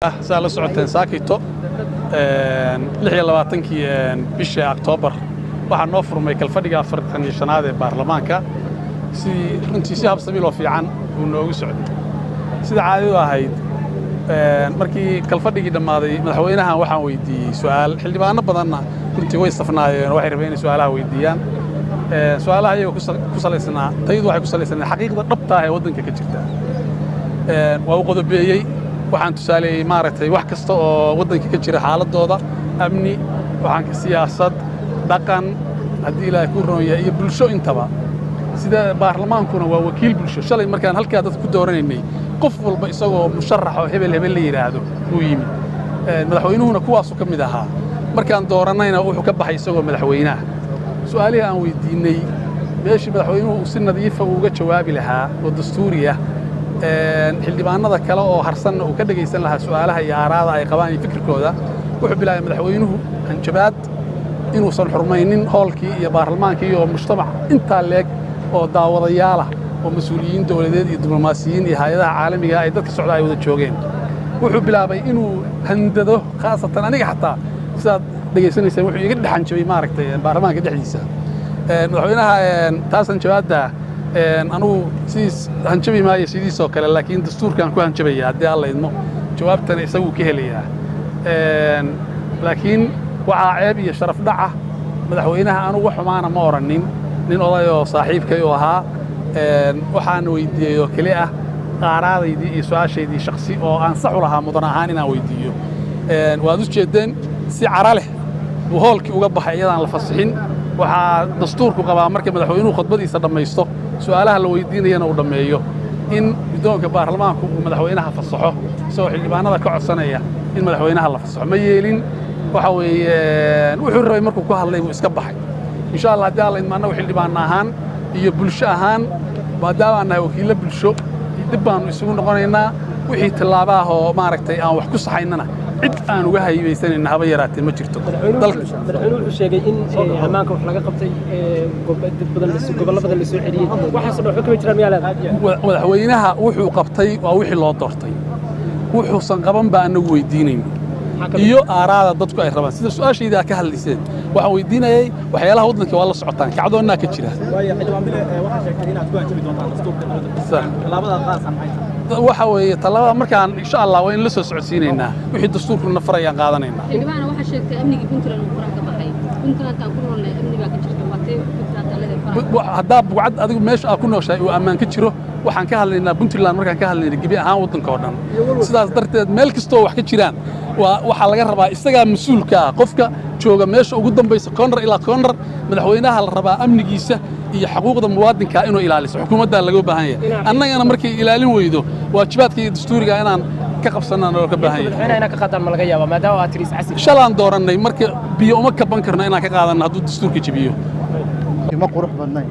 saa la socoteen saakito 26 bisha Oktoobar waxaa noo furmay kalfadhiga 45aad ee baarlamaanka runtii si habsami loo fiican uu noogu socday sida caadi u ahayd markii kalfadhigii dhammaaday madaxweynaha waxaan weydiiyey su'aal xildhibaano badanna runtii way safnaayeen waxay rabeen inay su'aalaha weydiiyaan su'aalaha iyaga ku salaysnaa tayadu waxay ku salaysnaa xaqiiqda dhabta ah ee waddanka ka jirta waa u qodobeeyey waxaan tusaaleeyey maaragtay wax kasta oo waddanka ka jira xaaladooda amni waxaan siyaasad dhaqan haddii ilaahay ku roon yahay iyo bulsho intaba sida baarlamaankuna waa wakiil bulsho shalay markaan halkaa dadka ku dooranaynay qof walba isagoo musharax oo hebel la yidhaahdo uu yimid madaxweynuhuna kuwaasu ka mid ahaa markaan dooranayna wuxuu ka baxay isagoo madaxweynaha su'aalihii aan weydiinay meeshii madaxweynuhu si nadiifa uga jawaabi lahaa oo dastuuri ah xildhibaanada kale oo harsanna uu ka dhagaysan lahaa su'aalaha iyo aaraada ay qabaan iyo fikirkooda wuxuu bilaabay madaxweynuhu hanjabaad inuusan xurmaynin hoolkii iyo baarlamaankii iyo mujtamac intaa leeg oo daawadayaal ah oo mas'uuliyiin dawladeed iyo diblomaasiyiin iyo hay'adaha caalamiga ay dadka socda ay wada joogeen wuxuu bilaabay inuu handado khaasatan aniga xataa sidaad dhegaysanaysaan wuxuu iga dhex hanjabay maaragtay baarlamaanka dhexdiisa madaxweynaha taas hanjabaadda anugu sidiis hanjabi maayo sidiisoo kale laakiin dastuurkaan ku hanjabaya haddii alla idmo jawaabtana isaguu ka helayaa laakiin waxaa ceeb iyo sharaf dhaca madaxweynaha anugu wax xumaana ma oranin nin odayoo saaxiibkay u ahaa waxaan weydiiyey oo keli ah qaaraadaydii iyo su'aashaydii shakhsi oo aan sax u lahaa mudan ahaan inaan weydiiyo waad u jeeddeen si cara leh buu hoolkii uga baxay iyadaan la fasixin waxaa dastuurku qabaa marka madaxweynuhu khudbadiisa dhammaysto su'aalaha la weydiinayana uu dhammeeyo in guddoonka baarlamaanku uu madaxweynaha fasaxo isagoo xildhibaanada ka codsanaya in madaxweynaha la fasaxo ma yeelin waxa weeye wuxuu rabay markuu ku hadlay buu iska baxay insha allah haddii alla idmo annagu xildhibaanna ahaan iyo bulsho ahaan maadaama aan nahay wakiillo bulsho dib baannu isugu noqonaynaa wixii tillaabo ah oo maaragtay aan wax ku saxaynana cid aan uga haybaysanayna haba yaraatee ma jirto madaxweynuhu wuxuu sheegay in ammaanka wax laga qabtay gobollo badan la soo celiyey waxaasoo dhan xukumi jiraan miyaa leedahay madaxweynaha wuxuu qabtay waa wixii loo doortay wuxuusan qaban baa annagu weydiinayno iyo aaraada dadku ay rabaan sida su'aashayda ka hadlayseen waxaan weydiinayay waxyaalaha waddanka waa la socotaan kacdoonnaa ka jira waxa weeye tallaabada markaan insha allah waa in la soo socodsiinaynaa wixii dastuurku na farayaan qaadanaynaa xildhibaana waxaa sheegtay amnigii puntland uu furan ka baxay puntlandkaan ku noolnahay amni baa ka jirta waatee haddaa bugcad adigu meesha aad ku nooshahay uu ammaan ka jiro waxaan ka hadlaynaa puntland markaan ka hadlaynaa gebi ahaan waddanka oo dhan sidaas darteed meel kastoo wax ka jiraan waxaa laga rabaa isagaa mas-uulka ah qofka jooga meesha ugu dambaysa koonrar ilaa koonrar madaxweynaha la rabaa amnigiisa iyo xuquuqda muwaadinka inuu ilaaliso xukuumaddaa laga baahan yahay annagana markay ilaalin weydo waajibaadka iyo dastuuriga inaan ka qabsannaan oo ka baahan yahay shalaan doorannay marka biyo uma kaban karno inaan ka qaadanno hadduu dastuurka jebiyo ma qurux badnayn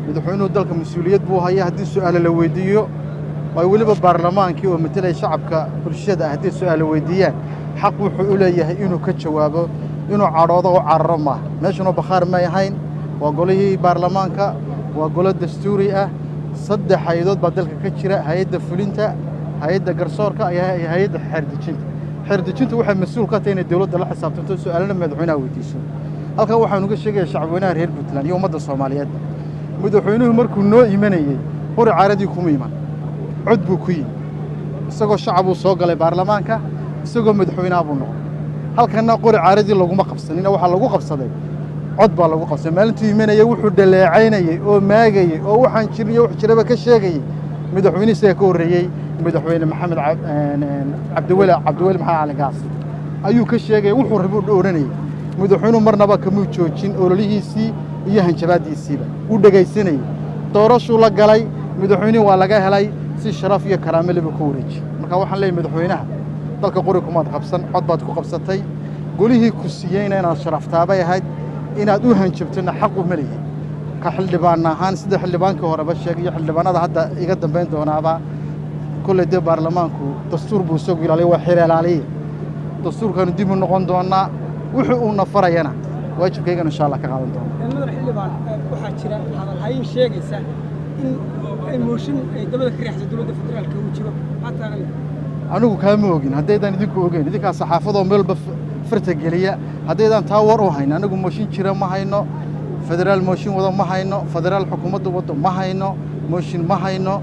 madaxweynuhu dalka mas-uuliyad buu hayaa haddii su'aalo la weydiiyo ay weliba baarlamaankii oo matelaya shacabka bulshada ah haddii su'aalo weydiiyaan xaq wuxuu u leeyahay inuu ka jawaabo inuu cadhoodo oo cararo maaha meeshanoo bakhaar may ahayn waa golihii baarlamaanka waa golo dastuuri ah 3 hay-adood baa dalka ka jira hay-adda fulinta hay-adda garsoorka iyo hay-adda xeerdejinta waxay mas-uul ka tahay inay dawladda la xisaabtanto su'aalana madaxweynaha weydiiso halkan waxaan uga sheegayaa shacabweynaha reer puntland iyo ummadda soomaaliyeed madaxweynuhu markuu noo imanayey qori caaradii kuma iman cod buu ku yimi isagoo shacabuu soo galay baarlamaanka isagoo madaxweynaha buu noqday halkanna qori caaradii laguma qabsanina waxaa lagu qabsaday cod baa lagu qabsaday maalintuu imanayey wuxuu dhaleecaynayey oo maagayey oo waxaan jirin iyo wax jiraba ka sheegayey madaxweyne isaga ka horreeyey madaxweyne maxamed cabdiweli maxamed cali gaas ayuu ka sheegayey wuxuu rabuu odhanayey madaxweynuhu marnaba kamuu joojin ololihiisii iyo hanjabaaddiisiiba wuu dhegaysanayey doorashuu la galay madaxweynihii waa laga helay si sharaf iyo karaame leba ku wareeji marka waxaan leeyahay madaxweynaha dalka qori kumaad qabsan cod baad ku qabsatay golihii ku siiyeyna inaad sharaftaabay ahayd inaad u hanjabtana xaq u maleeyay ka xildhibaan ahaan sida xildhibaankii horeba sheegay iyo xildhibaanada hadda iga dambayn doonaaba kolley dee baarlamaanku dastuur buu isagu ilaaliya waa xeer ilaaliye dastuurkaanu dib u noqon doonaa wuxuu uuna farayana waajibkaygana insha allah ka qaadan doona madax xildhibaan waxaa jira hadalhayn sheegaysa in mooshin ay dabada ka riixda dowladda federaalka uu jiro anigu kaama ogin haddaydan idinku ogeyn idinkaa saxaafadoo meelba farta geliya haddaydan taa war u hayn anigu mooshin jira ma hayno federaal mooshin wada ma hayno federaal xukuumadda waddo ma hayno mooshin ma hayno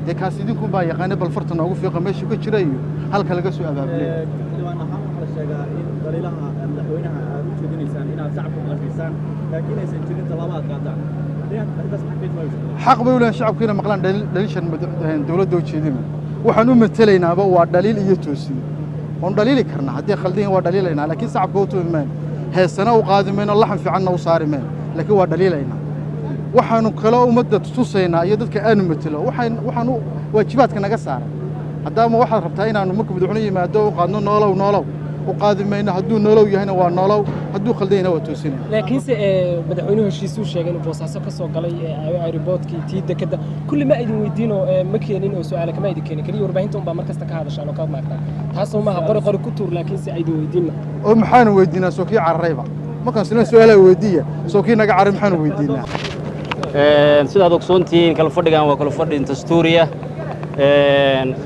dee kaas idinku baa yaqaana bal farta noogu fiiqa meeshuu ka jira iyo halka laga soo abaabulay xildhibaan ahaan waxaa la sheegaa in daliilaha madaxweynaha aad u jeedinaysaan inaad shacabka qafiisaan laakiin aysan jirin tallaabo aad qaadaan xaq bay u leeyihin shacabku inay maqlaan dhaliishan dowladda u jeedina waxaan u matelaynaaba waa dhaliil iyo toosin oon dhaliili karna haddii khaldan waa dhaliilaynaa laakiin shacabka u tuumi mayno heesana u qaadi mayno laxan fiicanna u saari mayno laakiin waa dhaliilaynaa waxaanu kale ummadda tusaynaa iyo dadka aanu matelo waxaan waajibaadka naga saaran haddaama waxaad rabtaa inaanu marka madaxweyne yimaado u qaadno noolow u qaadi mayno hadduu noolow yahayna waa noolow hadduu khaldan yahayna waa toosinaya laakiinse madaxweynuhu heshiisuu sheegay inuu boosaaso ka soo galay aeroboortkii tii dekadda kulli ma idin weydiinoo ma keenin oo su'aala kama idin keenin keliya warbaahinta unbaa mar kasta ka hadashaan oo ka maagtaan taasoo maaha qori ku tuur laakiinse aydin weydiinna oo maxaanu weydiinaa soo kii cararayba markaan sila su'aalaa weydiiya soo kii naga caray maxaanu weydiinaa sidaad ogsoontihiin kala fadhigan waa kala fadhi dastuuriya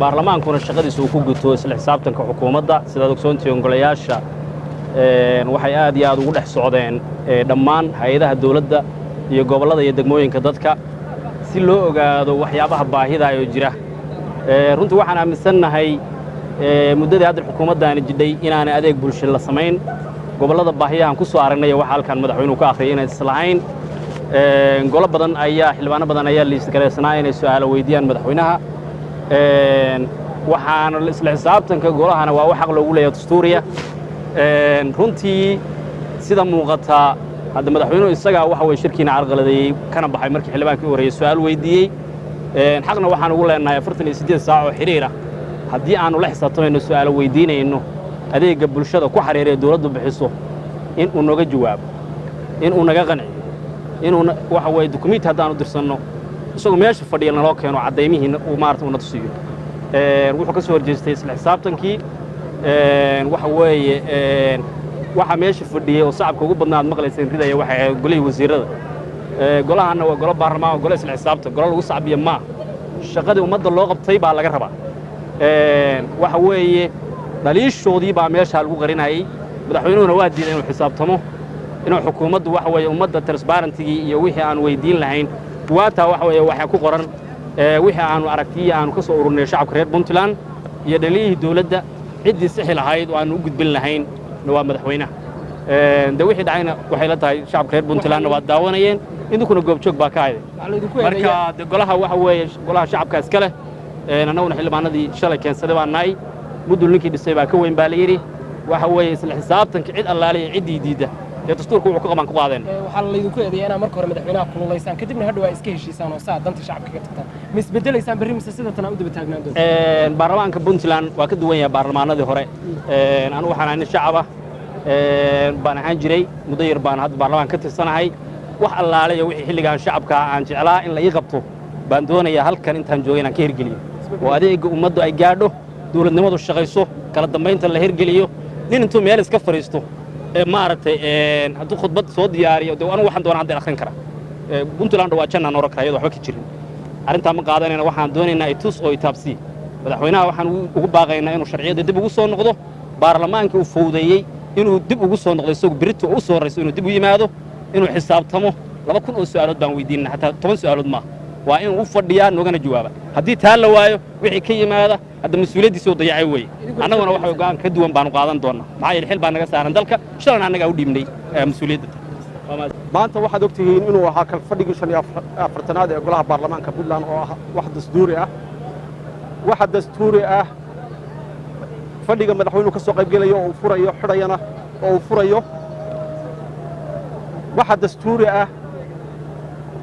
baarlamaankuna shaqadiisa uu ku guto isla xisaabtanka xukuumadda sidaad ogsoontihiin golayaasha waxay aad iyo aad ugu dhex socdeen dhammaan hay-adaha dawladda iyo gobollada iyo degmooyinka dadka si loo ogaado waxyaabaha baahida oo jira runtii waxaan aaminsannahay muddadii hadda xukuumaddaani jidhay inaanay adeeg bulsho la samayn gobollada baahiyahan ku soo aragnay waxa halkan madaxweynuhu ka akhriyay inay islahayn golo badan ayaa xildhibaano badan ayaa liisgareysnaa inay su'aalo weydiiyaan madaxweynaha waxaana isla xisaabtanka golahana waa wax xaq loogu leeyahay dastuuriya runtii sida muuqata hadda madaxweynuhu isagaa waxa weye shirkiina carqaladeeyey kana baxay markii xildhibaankii u horreeyey su'aal weydiiyey xaqna waxaan ugu leenahay 48 saac oo xiriira haddii aanu la xisaabtamayno su'aalo weydiinayno adeegga bulshada ku xariiraya dawladdu bixiso in uu naga jawaabo in uu naga qanciyo inuu waxa weye dukumiinti haddaanu dirsanno isagoo meesha fadhiya naloo keeno caddaymihiina uu maarata una tusiyo wuxuu ka soo horjeestay isla xisaabtankii waxa weeye waxaa meesha fadhiyey oo shacabka ugu badnaa aad maqlayseen ridaya waxay ahayd golihii wasiirrada golahanna waa golo baarlamaan waa golo isla xisaabtan golo lagu sacbiya maa shaqadii ummadda loo qabtay baa laga rabaa waxa weeye dhaliishoodii baa meeshaa lagu qarinayay madaxweynuhuna waa diiday inuu xisaabtamo inuu xukuumaddu waxa weeye ummadda transparentigii iyo wixii aan weydiin lahayn waataa waxa weeye waxaa ku qoran wixii aanu aragtiyi aanu ka soo ururnay shacabka reer puntland iyo dhaliyihii dawladda ciddii sixi lahayd oo aanu u gudbin lahayn waa madaxweynaha de wixii dhacayna waxay la tahay shacabka reer puntlandna waa daawanayeen idinkuna goobjoog baa ka hayday marka de golaha waxa weeye golaha shacabka iska leh annaguna xildhibaanadii shalay keensaday baan nahay mudul ninkii dhisay baa ka weyn baa la yidhi waxa weeye isla xisaabtanka cid allaale iyo ciddii diidda ee dastuurka wuxuu ka qaban ku qaadeen waxaa laydinku eedeeyaa inaad marka hore madaxweynaha kululaysaan kadibna hadhow aa iska heshiisaan oo saa danta shacabka ka tagtaan ma isbedelaysaan berri mise sida tan aa u daba taagnaan doonta baarlamaanka puntland waa ka duwan yahay baarlamaanadii hore anigu waxaan ahay nin shacab ah baan ahaan jiray muddo yar baan hadda baarlamaanka ka tirsanahay wax allaale iyo wixii xilligaan shacabka aan jeclaa in la ii qabto baan doonayaa halkan intaan joogay inaan ka hirgeliyo oo adeegga ummaddu ay gaadho dawladnimadu shaqayso kala dambaynta la hirgeliyo nin intuu meel iska fadhiisto maaragtay hadduu khudbad soo diyaariyo de anigu waxaan doonaa hadda akhrin kara puntland waa jannaan oran kara iyadoo waxba ka jirin arrintaa ma qaadanayna waxaan doonaynaa itus oo itaabsii madaxweynaha waxaan ugu baaqaynaa inuu sharciyadda dib ugu soo noqdo baarlamaankii uu fowdeeyey inuu dib ugu soo noqdo isagu berito u soo horrayso inuu dib u yimaado inuu xisaabtamo 2,000 oo su'aalood baan weydiinna xataa 10 su'aalood maaha waa inuu u fadhiyaa noogana jawaaba haddii taa la waayo wixii ka yimaada hadda mas-uuliyaddiisa oo dayacay weeye annaguna waxa go'aan ka duwan baanu qaadan doonnaa maxaa yeele xil baa naga saaran dalka shalan annagaa u dhiibnay mas-uuliyadda maanta waxaad og tihiin inuu ahaa kal fadhigii 45aad ee golaha baarlamaanka puntland oo ah wax dastuuri ah waxa dastuuri ah fadhiga madaxweynuhu ka soo qaybgelayo oo uu furayo xidhayana oo uu furayo waxa dastuuri ah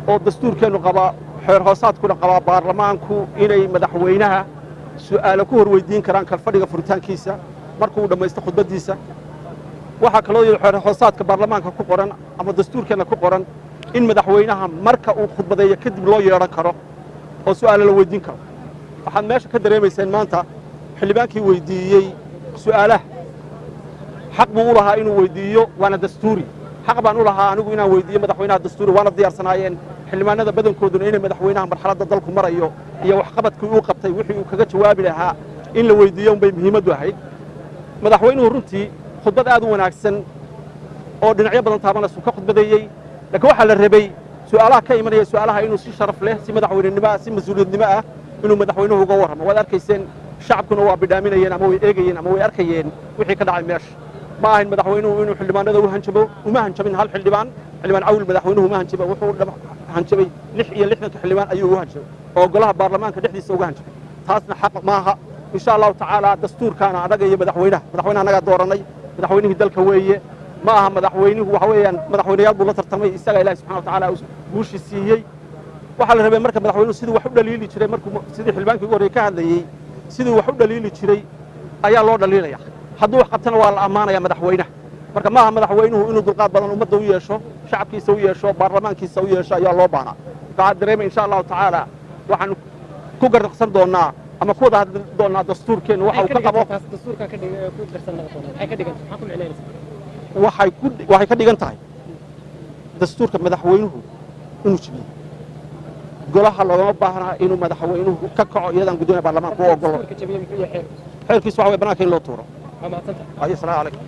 oo dastuurkeennu qabaa xeer hoosaadkuna qabaa baarlamaanku inay madaxweynaha su'aalo ku hor weydiin karaan kalfadhiga furitaankiisa markuu dhammaysto khudbaddiisa waxaa kaloo yidhi xeer hoosaadka baarlamaanka ku qoran ama dastuurkeenna ku qoran in madaxweynaha marka uu khudbadeeyo kadib loo yeedhan karo oo su'aalo la weydiin karo waxaad meesha ka dareemayseen maanta xildhibaankii weydiiyey su'aalaha xaq buu u lahaa inuu weydiiyo waana dastuuri xaq baan u lahaa anigu inaan weydiiyo madaxweynaha dastuuri waana diyaarsanaayeen xildhibaanada badankooduna inay madaxweynaha marxaladda dalku marayo iyo waxqabadkii uu qabtay wixii uu kaga jawaabi lahaa in la weydiiyo unbay muhiimaddu ahayd madaxweynuhu runtii khudbad aad u wanaagsan oo dhinacyo badan taabanaysu ka khudbadeeyey laakiin waxaa la rabay su'aalaha ka imanaya su'aalaha inuu si sharaf leh si madaxweynenimo ah si mas-uuliyadnimo ah inuu madaxweynuhu uga warramo waad arkayseen shacabkuna waa bidhaaminayeen ama way eegayeen ama way arkayeen wixii ka dhacay meesha ma ahayn madaxweynuhu inuu xildhibaanada u hanjabo uma hanjabin hal xildhibaan cawil madaxweynuhu uma hanjaba wuxuu hanjabay 66 xildhibaan ayuu u hanjabay oo golaha baarlamaanka dhexdiisa uga hanjabay taasna xaq maaha in sha allahu tacaala dastuurkaana anaga iyo madaxweynaha anagaa dooranay madaxweynihii dalka weeye ma aha madaxweynuhu waxa weeyaan madaxweynayaal buu la tartamay isaga ilaahay subxaana watacaala guushi siiyey waxaa la rabay marka madaxweynuhu siduu wax u dhaliili jiray markuu sidii xildhibaankii ugu horreeyey ka hadlayey siduu wax u dhaliili jiray ayaa loo dhaliilaya hadduu wax qabtana waa la ammaanaya madaxweynaha marka maaha madaxweynuhu inuu dulqaad badan ummadda u yeesho shacabkiisa u yeesho baarlamaankiisa u yeesho ayaa loo baahnaa waxaa dareemay insha allahu tacaala waxaan ku garnaqsan doonaa ama ku wada hadli doonaa dastuurkeenna waxa uu ka qabo waxay ka dhigan tahay dastuurka madaxweynuhu inuu jibiyo golaha loogama baahnaa inuu madaxweynuhu ka kaco iyadaan guddoomiyaha baarlamaanka u ogolo xeerkiisu waxa way bannaanka in loo tuuro. Asalaamu calaykum.